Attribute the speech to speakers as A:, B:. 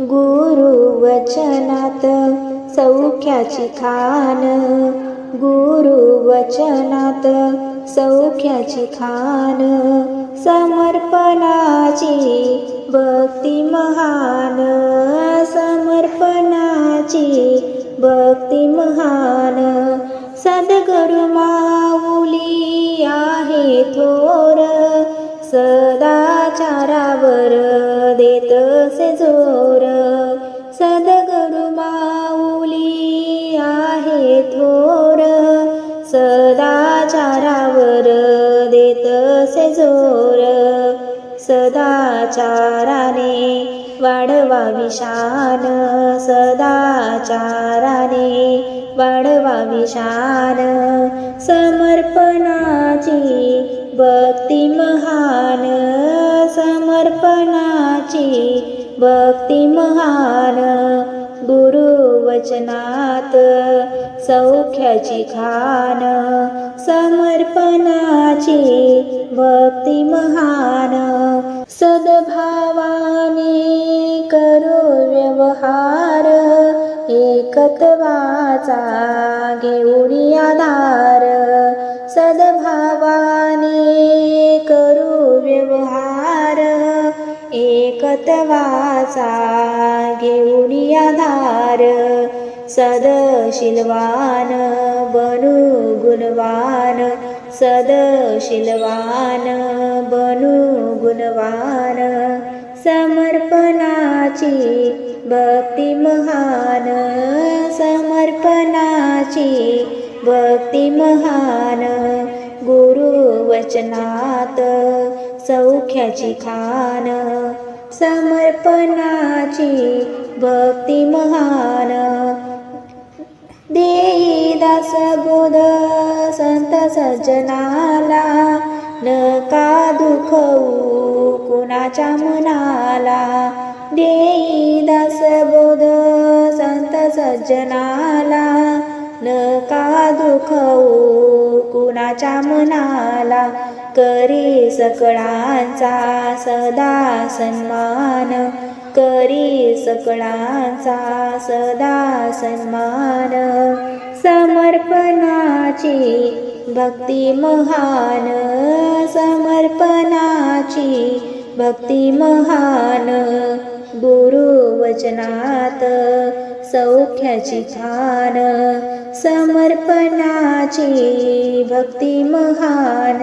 A: गुरुवचनात सौख्याची खान, गुरुवचनात सौख्याची खान, समर्पणाची भक्ती महान, समर्पणाची भक्ती महान. सद्गुरु माऊली आहे थोर, सदाचारावर देतसे जोर. सद्गुरु माऊली आहे थोर, सदाचारावर देतसे जोर. सदाचाराने वाढवावी शान, सदाचाराने वाढवावी शान. समर्पणाची भक्ती महान, समर्पणाची भक्ती महान. गुरुवचनात सौख्याची खान, समर्पणाची भक्ती महान. सद्भावाने करो व्यवहार, एकत्वाचा घेऊनी आधार. सद्भावाने करू व्यवहार, एकत्वाचा घेऊनी आधार. सदशीलवान बनू गुणवान, सदशीलवान बनू गुणवान. समर्पणाची भक्ती महान, समर्पणाची भक्ती महान. गुरुवचनात सौख्याची खान, समर्पणाची भक्ती महान. देई दास बोध संत सज्जनाला, नका दुखवू कुणाच्या मनाला. देई दास बोध संत सज्जनाला, नका दुखवू कुणाच्या मनाला. करी सकळांचा सदा सन्मान, करी सकळांचा सदा सन्मान. समर्पणाची भक्ती महान, समर्पणाची भक्ती महान. गुरुवचनात सौख्याची खान, समर्पणाची भक्ती महान.